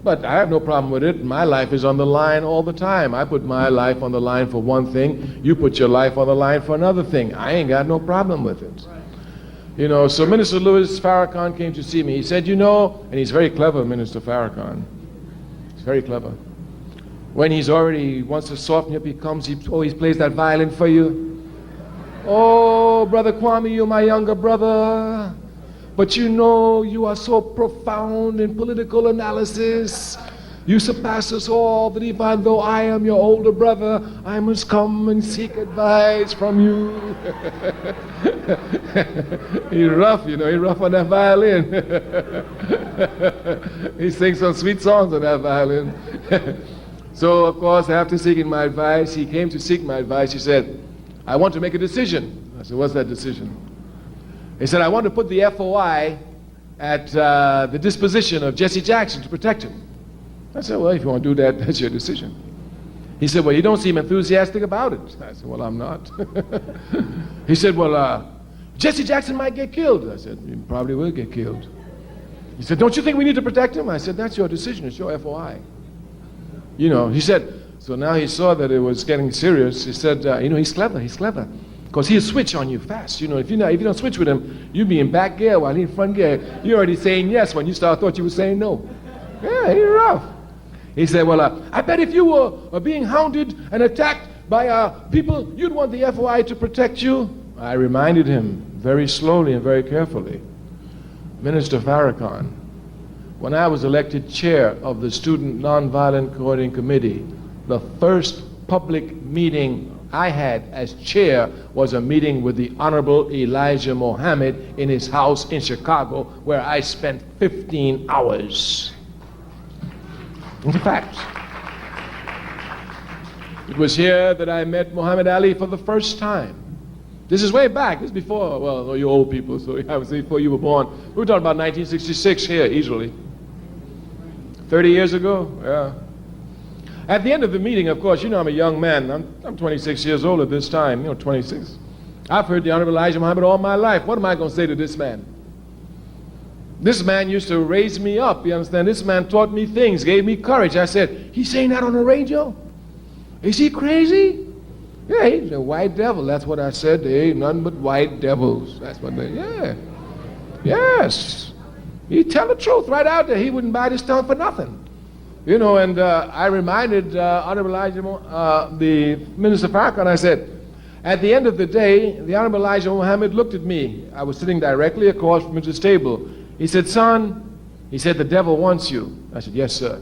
But I have no problem with it. My life is on the line all the time. I put my life on the line for one thing. You put your life on the line for another thing. I ain't got no problem with it. You know, so Minister Louis Farakhan came to see me. He said, you know, and he's very clever, Minister Farakhan. He's very clever. When he wants to soften you up, he always plays that violin for you. Oh, Brother Kwame, you're my younger brother. But you know, you are so profound in political analysis. You surpass us all, that even though I am your older brother, I must come and seek advice from you. He's rough, you know, he's rough on that violin. He sings some sweet songs on that violin. So, of course, after seeking my advice, he came to seek my advice. He said, I want to make a decision. I said, what's that decision? He said, I want to put the FOI at the disposition of Jesse Jackson to protect him. I said, well, if you want to do that, that's your decision. He said, well, you don't seem enthusiastic about it. I said, well, I'm not. He said, well, Jesse Jackson might get killed. I said, he probably will get killed. He said, don't you think we need to protect him? I said, that's your decision. It's your FOI. You know, he said, so now he saw that it was getting serious. He said, you know, he's clever. Because he'll switch on you fast. You know, if you don't switch with him, you'll be in back gear while he's in front gear. You're already saying yes when you thought you were saying no. Yeah, he's rough. He said, well, I bet if you were being hounded and attacked by people, you'd want the FOI to protect you. I reminded him very slowly and very carefully. Minister Farakhan, when I was elected chair of the Student Nonviolent Coordinating Committee, the first public meeting I had as chair was a meeting with the Honorable Elijah Muhammad in his house in Chicago, where I spent 15 hours. It's a fact. It was here that I met Muhammad Ali for the first time. This is way back. This is before, well, you old people, so I would say before you were born. We were talking about 1966 here, easily. 30 years ago, yeah. At the end of the meeting, of course, you know I'm a young man. I'm 26 years old at this time, 26. I've heard the Honorable Elijah Muhammad all my life. What am I going to say to this man? This man used to raise me up, you understand? This man taught me things, gave me courage. I said, he's saying that on the radio? Is he crazy? Yeah, he's a white devil. That's what I said. They ain't nothing but white devils. That's what they, yeah. Yes. He tell the truth right out there. He wouldn't bite his tongue for nothing. You know, and I reminded Honorable Elijah, the Minister Farakhan, I said, at the end of the day, the Honorable Elijah Muhammad looked at me. I was sitting directly across from his table. He said, son, he said, the devil wants you. I said, yes, sir.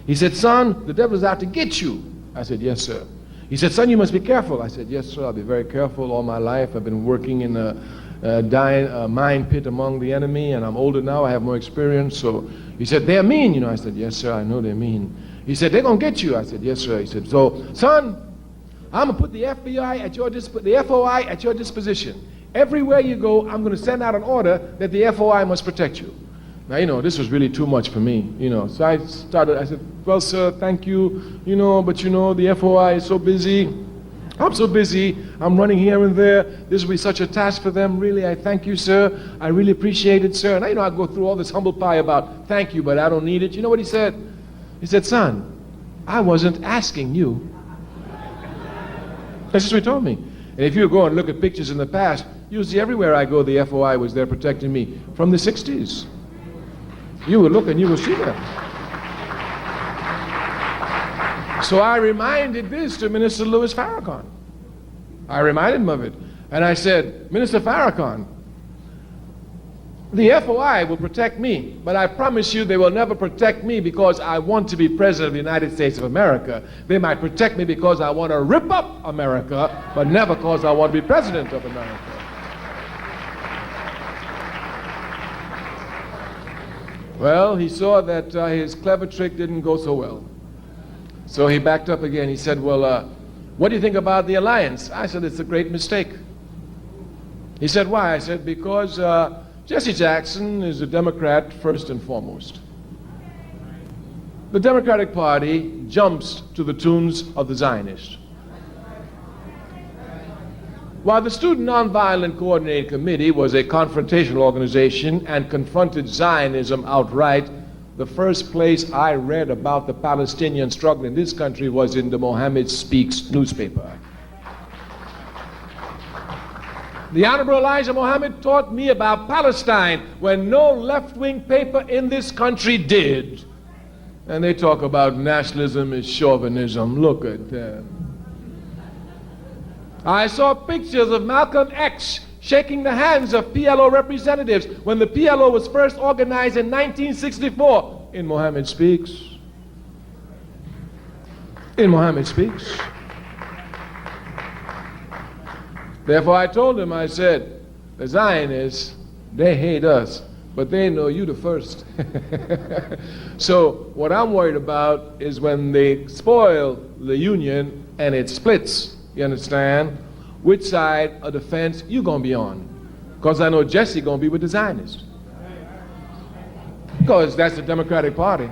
He said, son, the devil is out to get you. I said, yes, sir. He said, son, you must be careful. I said, yes, sir, I'll be very careful all my life. I've been working in a mine pit among the enemy, and I'm older now, I have more experience. So he said, they're mean, you know. I said, yes, sir, I know they're mean. He said, they're going to get you. I said, yes, sir. He said, so, son, I'm going to put the FBI at your the FOI at your disposition. Everywhere you go, I'm going to send out an order that the FOI must protect you. Now, you know, this was really too much for me, you know. So I said, well, sir, thank you, you know, but you know, the FOI is so busy. I'm so busy. I'm running here and there. This will be such a task for them. Really, I thank you, sir. I really appreciate it, sir. And you know, I go through all this humble pie about thank you, but I don't need it. You know what he said? He said, son, I wasn't asking you. That's just what he told me. And if you go and look at pictures in the past, you'll see everywhere I go, the FOI was there protecting me from the 60s. You will look and you will see that. So I reminded this to Minister Louis Farakhan. I reminded him of it. And I said, Minister Farakhan, the FOI will protect me, but I promise you they will never protect me because I want to be President of the United States of America. They might protect me because I want to rip up America, but never because I want to be President of America. Well, he saw that his clever trick didn't go so well. So he backed up again. He said, well, what do you think about the alliance? I said, it's a great mistake. He said, why? I said, because Jesse Jackson is a Democrat first and foremost. The Democratic Party jumps to the tunes of the Zionists. While the Student Nonviolent Coordinating Committee was a confrontational organization and confronted Zionism outright, the first place I read about the Palestinian struggle in this country was in the Mohammed Speaks newspaper. The Honorable Elijah Muhammad taught me about Palestine when no left-wing paper in this country did. And they talk about nationalism is chauvinism. Look at them. I saw pictures of Malcolm X shaking the hands of PLO representatives when the PLO was first organized in 1964 in Mohammed Speaks. In Mohammed Speaks. Therefore I told him, I said, the Zionists, they hate us, but they know you the first. So what I'm worried about is when they spoil the union and it splits. You understand? Which side of the fence you gonna be on? Because I know Jesse gonna be with the Zionists. Because that's the Democratic Party.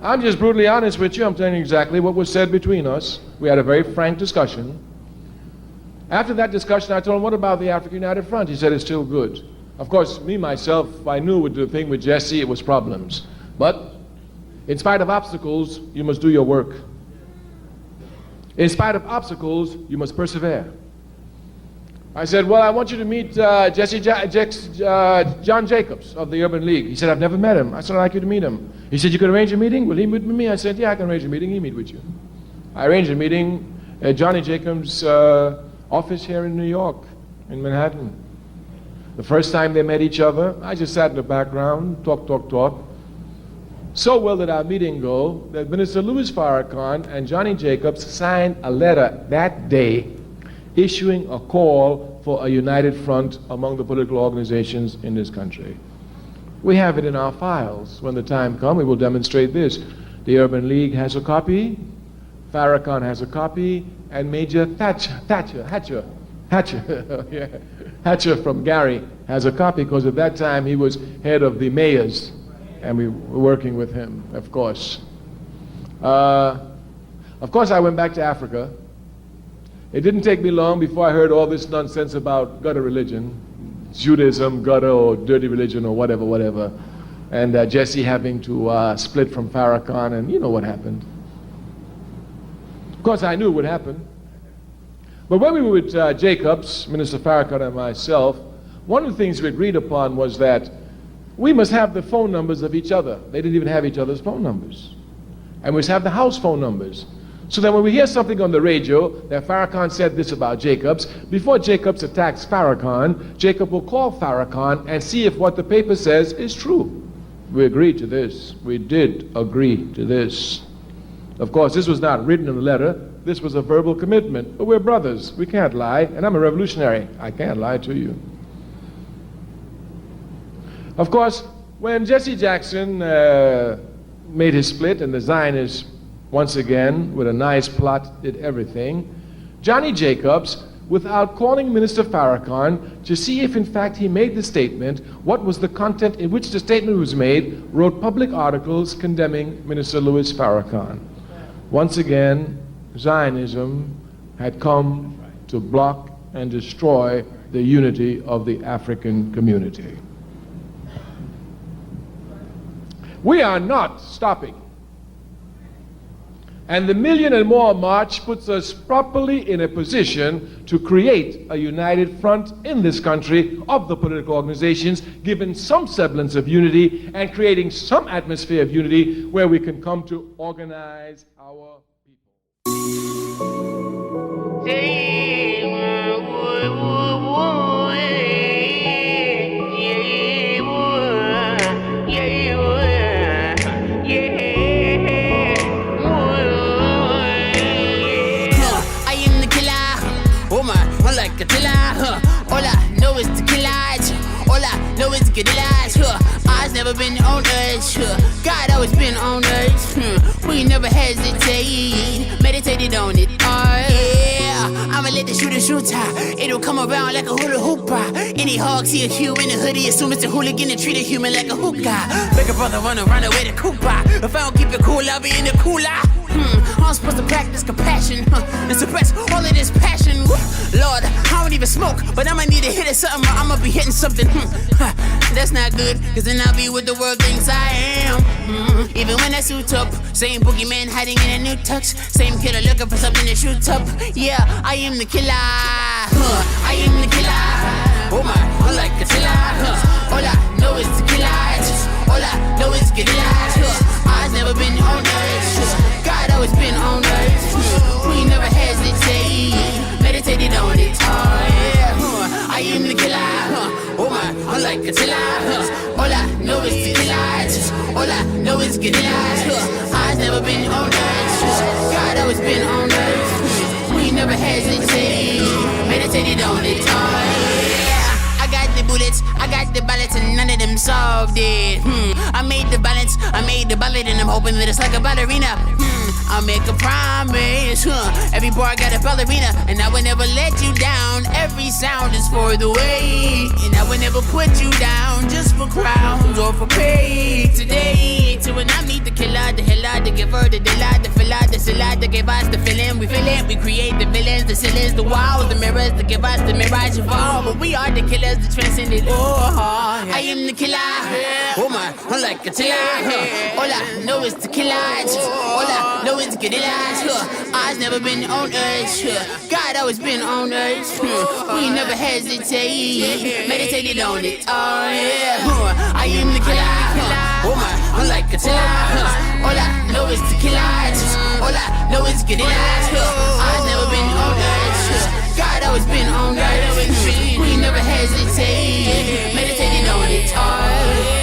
I'm just brutally honest with you. I'm telling you exactly what was said between us. We had a very frank discussion. After that discussion, I told him, what about the African United Front? He said, it's still good. Of course, me, myself, I knew with the thing with Jesse, it was problems. But in spite of obstacles, you must do your work. In spite of obstacles, you must persevere. I said, well, I want you to meet John Jacobs of the Urban League. He said, I've never met him. I said, I'd like you to meet him. He said, you could arrange a meeting? Will he meet with me? I said, yeah, I can arrange a meeting. He'll meet with you. I arranged a meeting at Johnny Jacobs' office here in New York, in Manhattan. The first time they met each other, I just sat in the background, talk. So well did our meeting go that Minister Louis Farakhan and Johnny Jacobs signed a letter that day issuing a call for a united front among the political organizations in this country. We have it in our files. When the time comes, we will demonstrate this. The Urban League has a copy, Farakhan has a copy, and Major Hatcher from Gary has a copy, because at that time he was head of the mayors, and we were working with him, of course. Of course, I went back to Africa. It didn't take me long before I heard all this nonsense about gutter religion, Judaism, gutter, or dirty religion, or whatever, and Jesse having to split from Farakhan, and you know what happened. Of course, I knew it would happen. But when we were with Jacobs, Minister Farakhan, and myself, one of the things we agreed upon was that we must have the phone numbers of each other. They didn't even have each other's phone numbers. And we must have the house phone numbers. So that when we hear something on the radio that Farakhan said this about Jacobs, before Jacobs attacks Farakhan, Jacob will call Farakhan and see if what the paper says is true. We agreed to this. We did agree to this. Of course, this was not written in a letter. This was a verbal commitment. But we're brothers. We can't lie. And I'm a revolutionary. I can't lie to you. Of course, when Jesse Jackson made his split and the Zionists, once again, with a nice plot, did everything, Johnny Jacobs, without calling Minister Farakhan to see if in fact he made the statement, what was the content in which the statement was made, wrote public articles condemning Minister Louis Farakhan. Once again, Zionism had come to block and destroy the unity of the African community. We are not stopping. And the Million and More March puts us properly in a position to create a united front in this country of the political organizations, given some semblance of unity and creating some atmosphere of unity where we can come to organize our people. All I know is the killers. All I know is the killers. Eyes never been on us. God always been on us. We never hesitate. Meditated on it. Yeah. I'ma let the shooter shoot. It'll come around like a hula hooper. Any hog see a hue in a hoodie, assume it's a hooligan and treat a human like a hookah. Beg a brother run away to Cooper. If I don't keep it cool, I'll be in the cooler. I'm supposed to practice compassion and suppress all of this passion. Lord, I don't even smoke, but I'ma need to hit it something or I'ma be hitting something. That's not good, cause then I'll be what the world thinks I am. Even when I suit up, same boogeyman hiding in a new tux, same killer looking for something to shoot up. Yeah, I am the killer. I am the killer. Oh my, I'm like a killer. All I know is the killers. All I know is killers. I've never been on us. God always been on us. We never hesitate. Meditated on it. Yeah. I am the killer. Oh my, I'm like a killer. All I know is the killers. All I know is killers. I've never been on us. God always been on us. We never hesitate. Meditated on it. I got the bullets, I got the ballots, and none of them solved it. I made the balance, I made the ballot, and I'm hoping that it's like a ballerina. I'll make a promise, every bar got a ballerina, and I will never let you down. Every sound is for the way, and I will never put you down just for crowns or for pay. Today, till when I meet the killer, the healer, the giver, the dealer, the filler, the It's a lot that give us the feeling. We feel it, we create the villains, the ceilings, the walls, the mirrors that give us the mirage of all. But we are the killers that transcend it all. I am the killer. Oh my, I'm like a killer. All I know is the killer. All I know is the gorillas. I've never been on earth. God always been on earth. We never hesitate. Meditated on it. Oh yeah. I am the killer. Oh my, I'm like a killer. All I know is the killer. All I know is gorillas. I've never been on earth. God always been on earth. We never hesitate. Meditated on it. Oh yeah.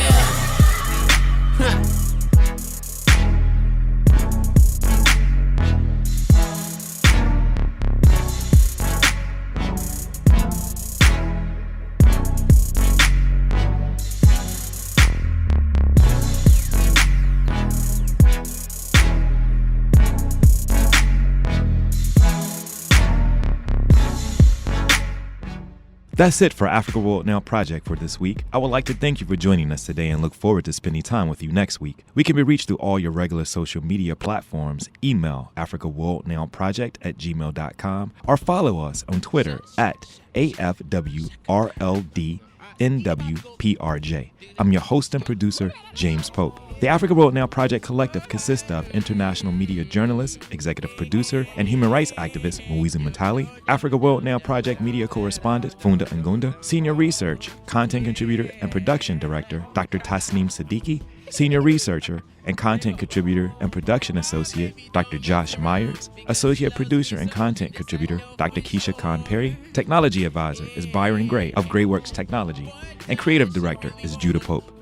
That's it for Africa World Now Project for this week. I would like to thank you for joining us today and look forward to spending time with you next week. We can be reached through all your regular social media platforms. Email africaworldnowproject@gmail.com or follow us on Twitter at AFWRLDNWPRJ. I'm your host and producer, James Pope. The Africa World Now Project Collective consists of international media journalist, executive producer, and human rights activist Muizu Matali, Africa World Now Project media correspondent Funda Ngunda, senior research, content contributor, and production director Dr. Tasneem Siddiqui, senior researcher and content contributor and production associate Dr. Josh Myers, associate producer and content contributor Dr. Keisha Khan Perry, technology advisor is Byron Gray of Grayworks Technology, and creative director is Judah Pope.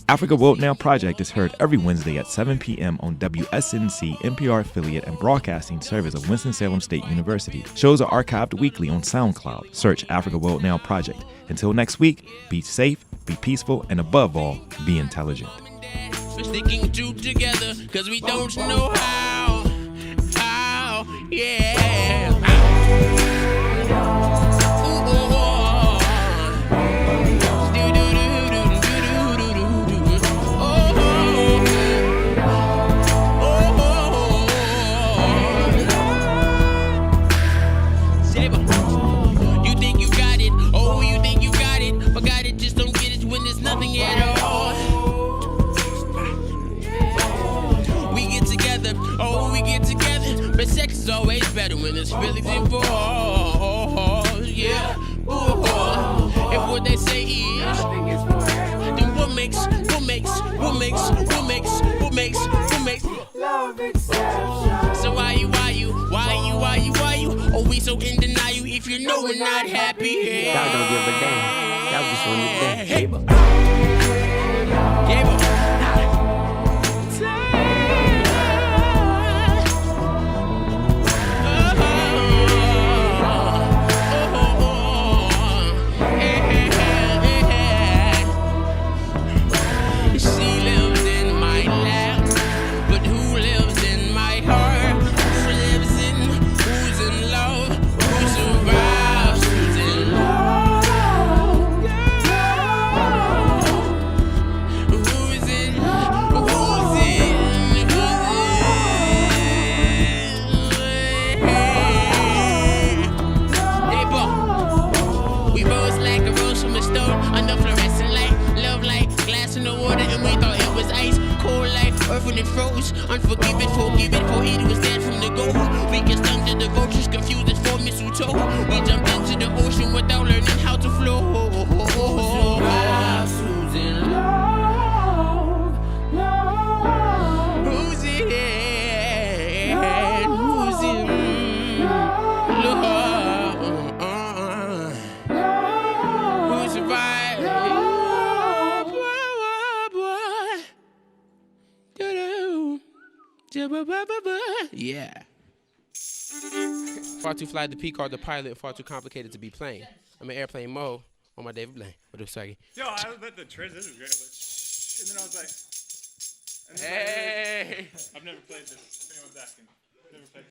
Africa World Now Project is heard every Wednesday at 7 p.m. on WSNC, NPR affiliate and broadcasting service of Winston-Salem State University. Shows are archived weekly on SoundCloud. Search Africa World Now Project. Until next week, be safe, be peaceful, and above all, be intelligent. We're sticking two together, cause we don't know how, yeah. Nothing at all. We get together, we get together. But sex is always better when there's feelings involved. Yeah. If what they say is, then what makes love exception? So why you? Oh, we so in denial if you know we're not happy. Y'all don't give a damn. Y'all just want to dance. Hey, when it froze, unforgiving, forgive it, for it was dead from the go. We get stung to the vultures, confused as for mistletoe. We jump into the ocean without learning how to flow. Who's in love? Who's in love? Who survived? Yeah. Far too fly to P called the pilot, far too complicated to be plain. I'm in airplane mode on my David Blaine. What up, Swaggy? Yo, I bet the transition was great. And then I was like, hey. I've never played this. If anyone's asking. Never played.